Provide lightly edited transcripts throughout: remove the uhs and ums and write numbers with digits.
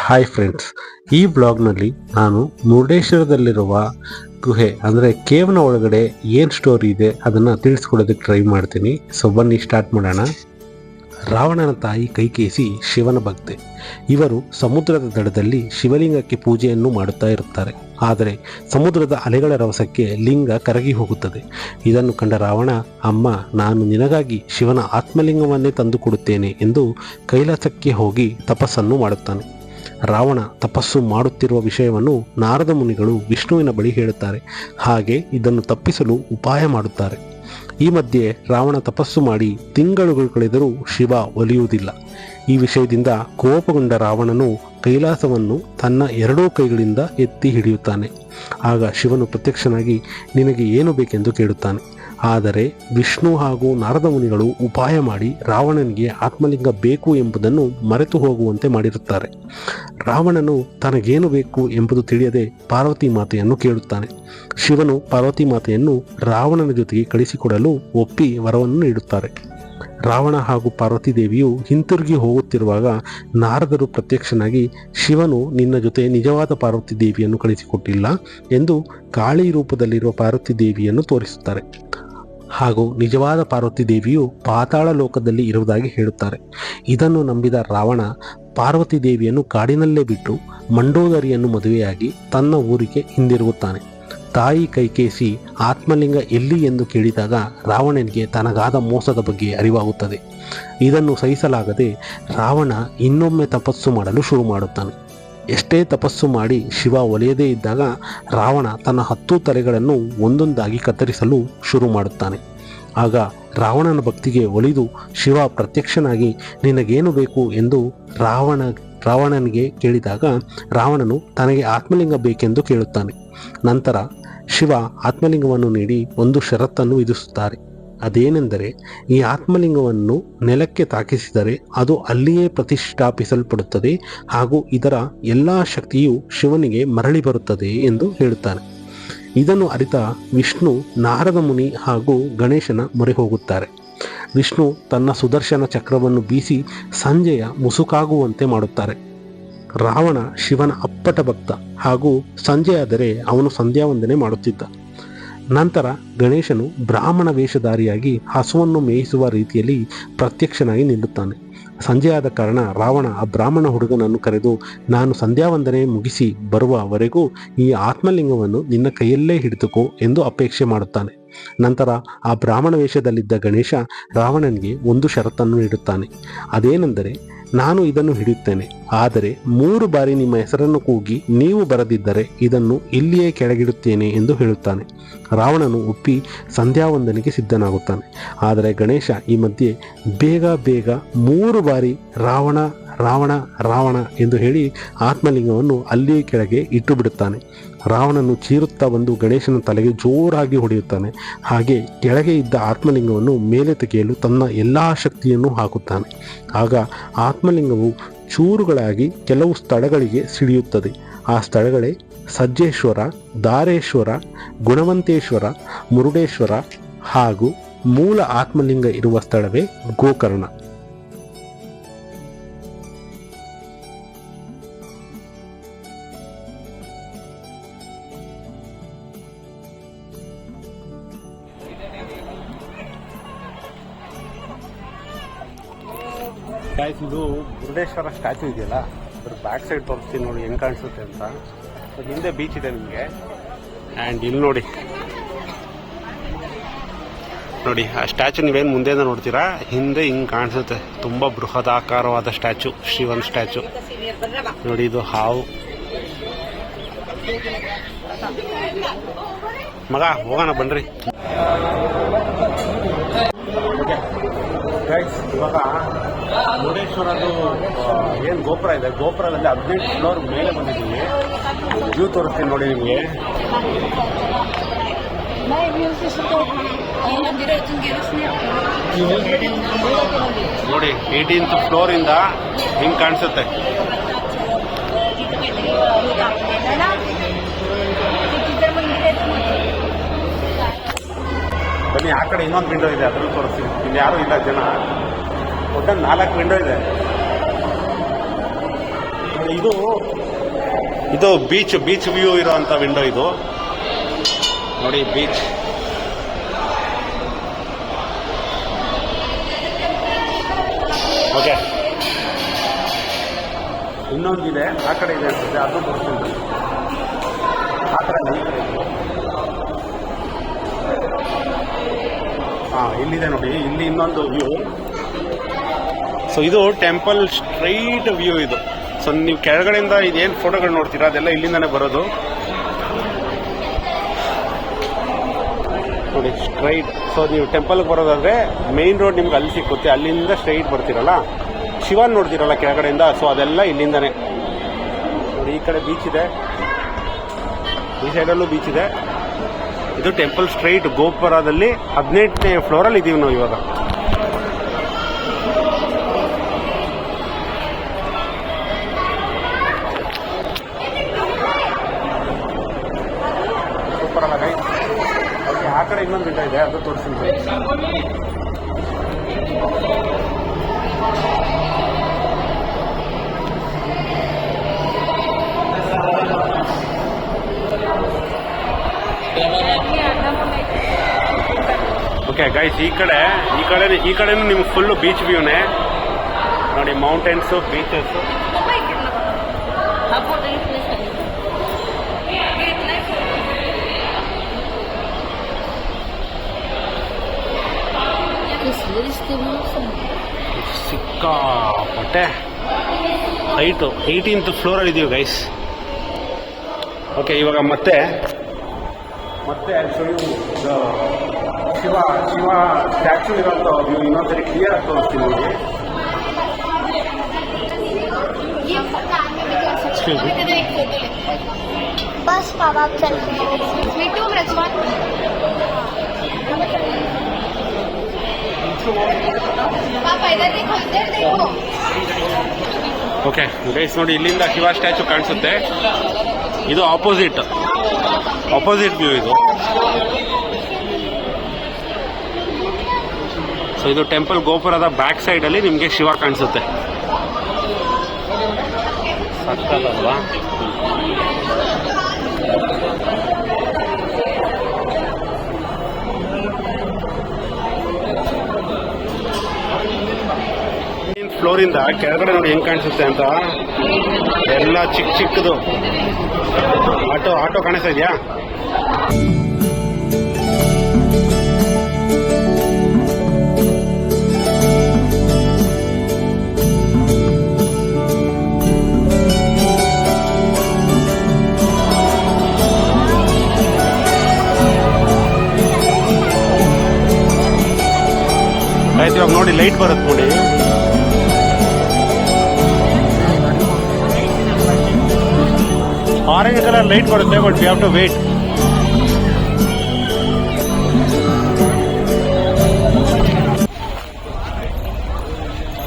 Hi friends, ಈ ಬ್ಲಾಗ್ನಲ್ಲಿ ನಾನು ಮುರುಡೇಶ್ವರದಲ್ಲಿರುವ ಗುಹೆ ಅಂದರೆ ಕೇವ್ನ ಒಳಗಡೆ ಏನು ಸ್ಟೋರಿ ಇದೆ ಅದನ್ನು ತಿಳಿಸ್ಕೊಡೋದಕ್ಕೆ ಟ್ರೈ ಮಾಡ್ತೀನಿ. ಸೊ ಬನ್ನಿ ಸ್ಟಾರ್ಟ್ ಮಾಡೋಣ. ರಾವಣನ ತಾಯಿ ಕೈಕೇಸಿ ಶಿವನ ಭಕ್ತೆ. ಇವರು ಸಮುದ್ರದ ದಡದಲ್ಲಿ ಶಿವಲಿಂಗಕ್ಕೆ ಪೂಜೆಯನ್ನು ಮಾಡುತ್ತಾ ಇರುತ್ತಾರೆ. ಆದರೆ ಸಮುದ್ರದ ಅಲೆಗಳ ರಭಸಕ್ಕೆ ಲಿಂಗ ಕರಗಿ ಹೋಗುತ್ತದೆ. ಇದನ್ನು ಕಂಡ ರಾವಣ, ಅಮ್ಮ, ನಾನು ನಿನಗಾಗಿ ಶಿವನ ಆತ್ಮಲಿಂಗವನ್ನೇ ತಂದು ಕೊಡುತ್ತೇನೆ ಎಂದು ಕೈಲಾಸಕ್ಕೆ ಹೋಗಿ ತಪಸ್ಸನ್ನು ಮಾಡುತ್ತಾನೆ. ರಾವಣ ತಪಸ್ಸು ಮಾಡುತ್ತಿರುವ ವಿಷಯವನ್ನು ನಾರದ ಮುನಿಗಳು ವಿಷ್ಣುವಿನ ಬಳಿ ಹೇಳುತ್ತಾರೆ. ಹಾಗೆ ಇದನ್ನು ತಪ್ಪಿಸಲು ಉಪಾಯ ಮಾಡುತ್ತಾರೆ. ಈ ಮಧ್ಯೆ ರಾವಣ ತಪಸ್ಸು ಮಾಡಿ ತಿಂಗಳುಗಳು ಕಳೆದರೂ ಶಿವ ಒಲಿಯುವುದಿಲ್ಲ. ಈ ವಿಷಯದಿಂದ ಕೋಪಗೊಂಡ ರಾವಣನು ಕೈಲಾಸವನ್ನು ತನ್ನ ಎರಡೂ ಕೈಗಳಿಂದ ಎತ್ತಿ ಹಿಡಿಯುತ್ತಾನೆ. ಆಗ ಶಿವನು ಪ್ರತ್ಯಕ್ಷನಾಗಿ ನಿನಗೆ ಏನು ಬೇಕೆಂದು ಕೇಳುತ್ತಾನೆ. ಆದರೆ ವಿಷ್ಣು ಹಾಗೂ ನಾರದ ಮುನಿಗಳು ಉಪಾಯ ಮಾಡಿ ರಾವಣನಿಗೆ ಆತ್ಮಲಿಂಗ ಬೇಕು ಎಂಬುದನ್ನು ಮರೆತು ಹೋಗುವಂತೆ ಮಾಡಿರುತ್ತಾರೆ. ರಾವಣನು ತನಗೇನು ಬೇಕು ಎಂಬುದು ತಿಳಿಯದೆ ಪಾರ್ವತಿ ಮಾತೆಯನ್ನು ಕೇಳುತ್ತಾನೆ. ಶಿವನು ಪಾರ್ವತಿ ಮಾತೆಯನ್ನು ರಾವಣನ ಜೊತೆಗೆ ಕಳಿಸಿಕೊಡಲು ಒಪ್ಪಿ ವರವನ್ನು ನೀಡುತ್ತಾರೆ. ರಾವಣ ಹಾಗೂ ಪಾರ್ವತಿ ದೇವಿಯು ಹಿಂತಿರುಗಿ ಹೋಗುತ್ತಿರುವಾಗ ನಾರದರು ಪ್ರತ್ಯಕ್ಷನಾಗಿ ಶಿವನು ನಿನ್ನ ಜೊತೆ ನಿಜವಾದ ಪಾರ್ವತಿ ದೇವಿಯನ್ನು ಕಳಿಸಿಕೊಟ್ಟಿಲ್ಲ ಎಂದು ಕಾಳಿ ರೂಪದಲ್ಲಿರುವ ಪಾರ್ವತಿ ದೇವಿಯನ್ನು ತೋರಿಸುತ್ತಾರೆ. ಹಾಗೂ ನಿಜವಾದ ಪಾರ್ವತಿ ದೇವಿಯು ಪಾತಾಳ ಲೋಕದಲ್ಲಿ ಇರುವುದಾಗಿ ಹೇಳುತ್ತಾರೆ. ಇದನ್ನು ನಂಬಿದ ರಾವಣ ಪಾರ್ವತಿ ದೇವಿಯನ್ನು ಕಾಡಿನಲ್ಲೇ ಬಿಟ್ಟು ಮಂಡೋದರಿಯನ್ನು ಮದುವೆಯಾಗಿ ತನ್ನ ಊರಿಗೆ ಹಿಂದಿರುಗುತ್ತಾನೆ. ತಾಯಿ ಕೈಕೇಸಿ ಆತ್ಮಲಿಂಗ ಎಲ್ಲಿ ಎಂದು ಕೇಳಿದಾಗ ರಾವಣನಿಗೆ ತನಗಾದ ಮೋಸದ ಬಗ್ಗೆ ಅರಿವಾಗುತ್ತದೆ. ಇದನ್ನು ಸಹಿಸಲಾಗದೆ ರಾವಣ ಇನ್ನೊಮ್ಮೆ ತಪಸ್ಸು ಮಾಡಲು ಶುರು ಮಾಡುತ್ತಾನೆ. ಎಷ್ಟೇ ತಪಸ್ಸು ಮಾಡಿ ಶಿವ ಒಲಿಯದೇ ಇದ್ದಾಗ ರಾವಣ ತನ್ನ 10 ತಲೆಗಳನ್ನು ಒಂದೊಂದಾಗಿ ಕತ್ತರಿಸಲು ಶುರು ಮಾಡುತ್ತಾನೆ. ಆಗ ರಾವಣನ ಭಕ್ತಿಗೆ ಒಲಿದು ಶಿವ ಪ್ರತ್ಯಕ್ಷನಾಗಿ ನಿನಗೇನು ಬೇಕು ಎಂದು ರಾವಣನಿಗೆ ಕೇಳಿದಾಗ ರಾವಣನು ತನಗೆ ಆತ್ಮಲಿಂಗ ಬೇಕೆಂದು ಕೇಳುತ್ತಾನೆ. ನಂತರ ಶಿವ ಆತ್ಮಲಿಂಗವನ್ನು ನೀಡಿ ಒಂದು ಷರತ್ತನ್ನು ವಿಧಿಸುತ್ತಾರೆ. ಅದೇನೆಂದರೆ, ಈ ಆತ್ಮಲಿಂಗವನ್ನು ನೆಲಕ್ಕೆ ತಾಕಿಸಿದರೆ ಅದು ಅಲ್ಲಿಯೇ ಪ್ರತಿಷ್ಠಾಪಿಸಲ್ಪಡುತ್ತದೆ ಹಾಗೂ ಇದರ ಎಲ್ಲ ಶಕ್ತಿಯು ಶಿವನಿಗೆ ಮರಳಿ ಬರುತ್ತದೆ ಎಂದು ಹೇಳುತ್ತಾನೆ. ಇದನ್ನು ಅರಿತ ವಿಷ್ಣು, ನಾರದ ಮುನಿ ಹಾಗೂ ಗಣೇಶನ ಮೊರೆ ಹೋಗುತ್ತಾರೆ. ವಿಷ್ಣು ತನ್ನ ಸುದರ್ಶನ ಚಕ್ರವನ್ನು ಬೀಸಿ ಸಂಜೆಯ ಮುಸುಕಾಗುವಂತೆ ಮಾಡುತ್ತಾರೆ. ರಾವಣ ಶಿವನ ಅಪ್ಪಟ ಭಕ್ತ ಹಾಗೂ ಸಂಜೆಯಾದರೆ ಅವನು ಸಂಧ್ಯಾ ವಂದನೆ ಮಾಡುತ್ತಿದ್ದ. ನಂತರ ಗಣೇಶನು ಬ್ರಾಹ್ಮಣ ವೇಷಧಾರಿಯಾಗಿ ಹಸುವನ್ನು ಮೇಯಿಸುವ ರೀತಿಯಲ್ಲಿ ಪ್ರತ್ಯಕ್ಷನಾಗಿ ನಿಲ್ಲುತ್ತಾನೆ. ಸಂಜೆಯಾದ ಕಾರಣ ರಾವಣ ಆ ಬ್ರಾಹ್ಮಣ ಹುಡುಗನನ್ನು ಕರೆದು, ನಾನು ಸಂಧ್ಯಾವಂದನೆ ಮುಗಿಸಿ ಬರುವವರೆಗೂ ಈ ಆತ್ಮಲಿಂಗವನ್ನು ನಿನ್ನ ಕೈಯಲ್ಲೇ ಹಿಡಿದುಕೋ ಎಂದು ಅಪೇಕ್ಷೆ ಮಾಡುತ್ತಾನೆ. ನಂತರ ಆ ಬ್ರಾಹ್ಮಣ ವೇಷದಲ್ಲಿದ್ದ ಗಣೇಶ ರಾವಣನಿಗೆ ಒಂದು ಷರತ್ತನ್ನು ನೀಡುತ್ತಾನೆ. ಅದೇನೆಂದರೆ, ನಾನು ಇದನ್ನು ಹಿಡಿಯುತ್ತೇನೆ, ಆದರೆ 3 ಬಾರಿ ನಿಮ್ಮ ಹೆಸರನ್ನು ಕೂಗಿ ನೀವು ಬರದಿದ್ದರೆ ಇದನ್ನು ಇಲ್ಲಿಯೇ ಕೆಳಗಿಡುತ್ತೇನೆ ಎಂದು ಹೇಳುತ್ತಾನೆ. ರಾವಣನು ಒಪ್ಪಿ ಸಂಧ್ಯಾವಂದನೆಗೆ ಸಿದ್ಧನಾಗುತ್ತಾನೆ. ಆದರೆ ಗಣೇಶ ಈ ಮಧ್ಯೆ ಬೇಗ 3 ಬಾರಿ ರಾವಣ ರಾವಣ ರಾವಣ ಎಂದು ಹೇಳಿ ಆತ್ಮಲಿಂಗವನ್ನು ಅಲ್ಲಿಯೇ ಕೆಳಗೆ ಇಟ್ಟು ಬಿಡುತ್ತಾನೆ. ರಾವಣನು ಚೀರುತ್ತಾ ಬಂದು ಗಣೇಶನ ತಲೆಗೆ ಜೋರಾಗಿ ಹೊಡೆಯುತ್ತಾನೆ. ಹಾಗೆ ಕೆಳಗೆ ಇದ್ದ ಆತ್ಮಲಿಂಗವನ್ನು ಮೇಲೆ ತೆಗೆಯಲು ತನ್ನ ಎಲ್ಲ ಶಕ್ತಿಯನ್ನು ಹಾಕುತ್ತಾನೆ. ಆಗ ಆತ್ಮಲಿಂಗವು ಚೂರುಗಳಾಗಿ ಕೆಲವು ಸ್ಥಳಗಳಿಗೆ ಸಿಡಿಯುತ್ತದೆ. ಆ ಸ್ಥಳಗಳೇ ಸಜ್ಜೇಶ್ವರ, ದಾರೇಶ್ವರ, ಗುಣವಂತೇಶ್ವರ, ಮುರುಡೇಶ್ವರ ಹಾಗೂ ಮೂಲ ಆತ್ಮಲಿಂಗ ಇರುವ ಸ್ಥಳವೇ ಗೋಕರ್ಣ. ಇದು ಮುರುಡೇಶ್ವರ ಸ್ಟ್ಯಾಚು ಇದೆಯಲ್ಲ, ಅದ್ರ ಬ್ಯಾಕ್ ಸೈಡ್ ತೋರಿಸ್ತೀನಿ ನೋಡಿ ಹೆಂಗೆ ಕಾಣಿಸುತ್ತೆ ಅಂತ. ಅದು ಹಿಂದೆ ಬೀಚ್ ಇದೆ ನಿಮಗೆ. ಆ್ಯಂಡ್ ಇಲ್ಲಿ ನೋಡಿ ಆ ಸ್ಟ್ಯಾಚು ನೀವೇನು ಮುಂದೆಯಿಂದ ನೋಡ್ತೀರಾ, ಹಿಂದೆ ಹಿಂಗೆ ಕಾಣಿಸುತ್ತೆ. ತುಂಬ ಬೃಹದಾಕಾರವಾದ ಸ್ಟ್ಯಾಚು, ಶಿವನ್ ಸ್ಟ್ಯಾಚು ನೋಡಿ. ಇದು ಹಾವು. ಮಗ ಹೋಗೋಣ ಬನ್ರಿ. ಇವಾಗ ಮುರುಡೇಶ್ವರದು ಏನು ಗೋಪುರ ಇದೆ, ಗೋಪುರದಲ್ಲಿ 15 ಫ್ಲೋರ್ ಮೇಲೆ ಬಂದಿದ್ದೀವಿ. ವ್ಯೂ ತೋರಿಸ್ತೀನಿ ನೋಡಿ ನಿಮಗೆ. ನೋಡಿ 18th ಫ್ಲೋರಿಂದ ಹಿಂಗೆ ಕಾಣಿಸುತ್ತೆ. ಬನ್ನಿ, ಆ ಕಡೆ ಇನ್ನೊಂದು ವಿಂಡೋ ಇದೆ, ಅದರಲ್ಲಿ ತೋರಿಸ್ತೀನಿ. ಇಲ್ಲಿ ಯಾರೂ ಇಲ್ಲ ಜನ. ಒಟ್ಟಲ್ಲಿ 4 ವಿಂಡೋ ಇದೆ. ಇದು ಬೀಚ್ ವ್ಯೂ ಇರೋಂಥ ವಿಂಡೋ ಇದು ನೋಡಿ. Beach okay. ಇನ್ನೊಂದಿದೆ, ಆ ಕಡೆ ಇದೆ ಅನ್ಸುತ್ತೆ, ಅದು ತೋರಿಸ್ತೀನಿ. ಆ ಕಡೆ ಇಲ್ಲಿದೆ ನೋಡಿ, ಇಲ್ಲಿ ಇನ್ನೊಂದು ವ್ಯೂ. ಸೊ ಇದು ಟೆಂಪಲ್ ಸ್ಟ್ರೈಟ್ ವ್ಯೂ ಇದು. ಸೊ ನೀವು ಕೆಳಗಡೆಯಿಂದ ಇದೇನು ಫೋಟೋಗಳು ನೋಡ್ತೀರಾ ಅದೆಲ್ಲ ಇಲ್ಲಿಂದಾನೆ ಬರೋದು ನೋಡಿ, ಸ್ಟ್ರೈಟ್. ಸೊ ನೀವು ಟೆಂಪಲ್ಗೆ ಬರೋದಾದ್ರೆ ಮೇನ್ ರೋಡ್ ನಿಮ್ಗೆ ಅಲ್ಲಿ ಸಿಕ್ಕುತ್ತೆ, ಅಲ್ಲಿಂದ ಸ್ಟ್ರೈಟ್ ಬರ್ತೀರಲ್ಲ, ಶಿವನ್ ನೋಡ್ತೀರಲ್ಲ ಕೆಳಗಡೆಯಿಂದ, ಸೊ ಅದೆಲ್ಲ ಇಲ್ಲಿಂದಾನೆ ನೋಡಿ. ಈ ಕಡೆ ಬೀಚ್ ಇದೆ, ಈ ಸೈಡಲ್ಲೂ ಬೀಚ್ ಇದೆ. ಇದು ಟೆಂಪಲ್ ಸ್ಟ್ರೈಟ್ ಗೋಪುರದಲ್ಲಿ 18ನೇ ಫ್ಲೋರಲ್ಲಿ ಇದೀವಿ ನಾವು ಇವಾಗ. ಸೂಪರ್ ಅಲ್ಲ ಗೈಸ್? ಓಕೆ, ಆ ಕಡೆ ಇನ್ನೊಂದು ವಿಂಡೋ ಇದೆ, ಅದು ತೋರಿಸ್ತೀನಿ. ಓಕೆ ಗೈಸ್, ಈ ಕಡೆನೂ ನಿಮ್ಗೆ ಫುಲ್ಲು ಬೀಚ್ ವ್ಯೂನೇ ನೋಡಿ. Mountains, beaches. ಸಿಕ್ಕಾಪಟ್ಟೆ ಹೈಟು, 18th ಫ್ಲೋರಲ್ಲಿ ಇದೀವಿ ಗೈಸ್. ಓಕೆ, ಇವಾಗ ಮತ್ತೆ ಶಿವ ಸ್ಟ್ಯಾಚು ಇರೋಂಥ ವ್ಯೂ ಇನ್ನೊಂದ್ಸರಿ ಕ್ಲಿಯರ್ ಆಗಿ ತೋರಿಸ್ತೀನಿ ನೋಡಿ. बस पापा चल पापा इधर देखो, इधर देखो. ಓಕೆ ಗೈಸ್ ನೋಡಿ, ಇಲ್ಲಿಂದ ಶಿವ ಸ್ಟ್ಯಾಚು ಕಾಣಿಸುತ್ತೆ. ಇದು ಆಪೋಸಿಟ್ ವ್ಯೂ ಇದು. ಸೊ ಇದು ಟೆಂಪಲ್ ಗೋಪುರದ ಬ್ಯಾಕ್ ಸೈಡಲ್ಲಿ ನಿಮಗೆ ಶಿವ ಕಾಣಿಸುತ್ತೆ. ಸಕ್ಕತ್ತಲ್ವಾ? ಫ್ಲೋರಿಂದ ಕೆಳಗಡೆ ನೋಡಿ ಹೆಂಗ್ ಕಾಣಿಸುತ್ತೆ ಅಂತ. ಎಲ್ಲ ಚಿಕ್ಕದು ಆಟೋ ಕಾಣಿಸ್ತಾ ಇದೆಯಾ? ಆಯ್ತು, ಇವಾಗ ನೋಡಿ ಲೈಟ್ ಬರುತ್ತೆ ನೋಡಿ. ಆರೆಂಜ್ ಕಲರ್ ಲೈಟ್ ಬರುತ್ತೆ, but we have to wait.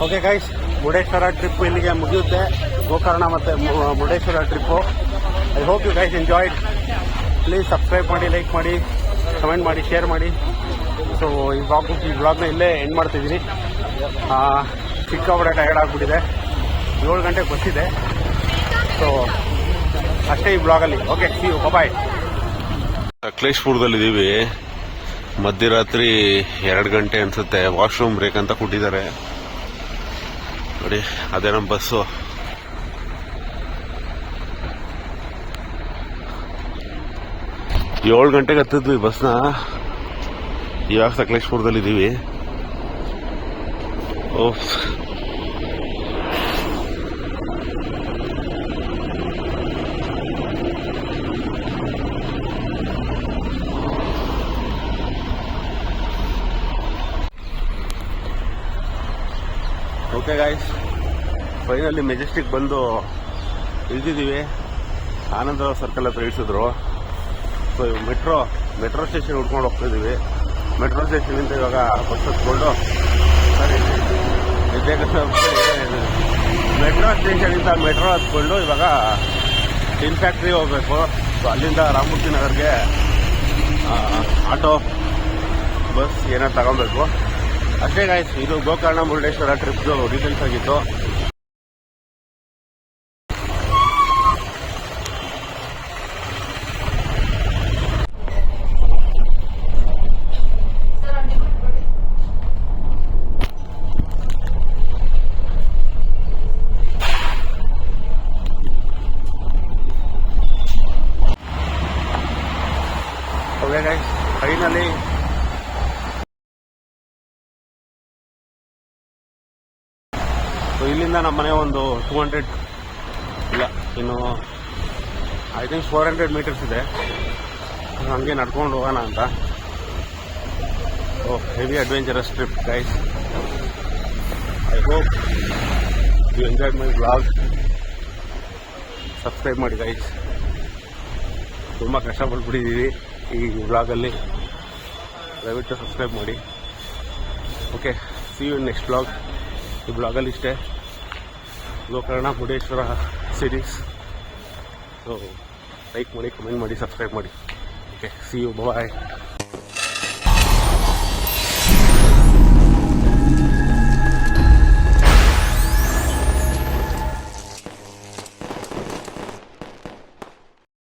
Okay guys, Murudeshwar trip ಇಲ್ಲಿಗೆ ಮುಗಿಯುತ್ತೆ. ಗೋಕರ್ಣ ಮತ್ತು Murudeshwar trip. I hope you guys enjoyed. Please subscribe ಮಾಡಿ, ಲೈಕ್ ಮಾಡಿ, ಕಮೆಂಟ್ ಮಾಡಿ, ಶೇರ್ ಮಾಡಿ. ಸೊ ಈ ಬ್ಲಾಗ್ನ ಇಲ್ಲೇ ಎಂಡ್ ಮಾಡ್ತಿದ್ದೀನಿ. ಸಿಕ್ಕಾಪಟ್ಟೆ ಟಯರ್ಡ್ ಆಗಿಬಿಟ್ಟಿದೆ. 7 ಗಂಟೆಗೆ ಬಸ್ಸಿದೆ. ಸೊ ಅಷ್ಟೇ ಈ ಬ್ಲಾಗಲ್ಲಿ. ಓಕೆ, ಸಿ ಯು, ಬಾಯ್. ಸಕಲೇಶ್ಪುರದಲ್ಲಿದ್ದೀವಿ. ಮಧ್ಯರಾತ್ರಿ 2 ಗಂಟೆ ಅನ್ಸುತ್ತೆ. ವಾಶ್ರೂಮ್ ಬ್ರೇಕ್ ಅಂತ ಕೊಟ್ಟಿದ್ದಾರೆ ನೋಡಿ. ಅದೇ ನಮ್ಮ ಬಸ್ಸು. ಏಳು ಗಂಟೆಗೆ ಹತ್ತಿದ್ವಿ ಬಸ್ನ. ಇವಾಗ ಸಕಲೇಶ್ಪುರದಲ್ಲಿದ್ದೀವಿ. ಓಹ್, ಓಕೆ ಗಾಯ್ಸ್, ಫೈನಲಿ ಮೆಜೆಸ್ಟಿಕ್ ಬಂದು ಇಳಿದಿದ್ದೀವಿ. ಆನಂದರಾವ್ ಸರ್ಕಲ್ ಹತ್ರ ಇಳಿಸಿದ್ರು. ಸೊ ಮೆಟ್ರೋ ಸ್ಟೇಷನ್ ಹುಡ್ಕೊಂಡು ಹೋಗ್ತಿದ್ದೀವಿ. ಮೆಟ್ರೋ ಸ್ಟೇಷನಿಂದ ಇವಾಗ ಬಸ್ ಹತ್ಕೊಂಡು ಮೆಟ್ರೋ ಸ್ಟೇಷನಿಂದ ಮೆಟ್ರೋ ಹತ್ಕೊಂಡು ಇವಾಗ ಟಿನ್ ಫ್ಯಾಕ್ಟ್ರಿ ಹೋಗ್ಬೇಕು. ಸೊ ಅಲ್ಲಿಂದ ರಾಮಮೂರ್ತಿ ನಗರ್ಗೆ ಆಟೋ, ಬಸ್ ಏನಾದ್ರು ತಗೊಬೇಕು. ಅಷ್ಟೇ ಗಾಯ್ಸ್, ಇದು ಗೋಕರ್ಣ ಮುರುಡೇಶ್ವರ ಟ್ರಿಪ್ದು ಡೀಟೇಲ್ಸ್ ಆಗಿತ್ತು. ಇಲ್ಲಿಂದ ನಮ್ಮ ಮನೆ ಒಂದು 200 ಇಲ್ಲ ಇನ್ನು ಐ ಥಿಂಕ್ 400 ಮೀಟರ್ಸ್ ಇದೆ. ಹಂಗೆ ನಡ್ಕೊಂಡು ಹೋಗೋಣ ಅಂತ. Heavy adventurous trip guys. I hope you enjoyed my vlog. Subscribe ಮಾಡಿ ಗೈಸ್. ತುಂಬ ಕಷ್ಟಪಟ್ಬಿಟ್ಟಿದ್ದೀವಿ ಈ ವ್ಲಾಗಲ್ಲಿ. ದಯವಿಟ್ಟು ಸಬ್ಸ್ಕ್ರೈಬ್ ಮಾಡಿ. Okay, see you in next vlog. ಈ ಬ್ಲಾಗಲ್ಲಿ ಇಷ್ಟೇ, Gokarna Murudeshwar series. So like ಮಾಡಿ, ಕಮೆಂಟ್ ಮಾಡಿ, ಸಬ್ಸ್ಕ್ರೈಬ್ ಮಾಡಿ. Okay, see you, bye.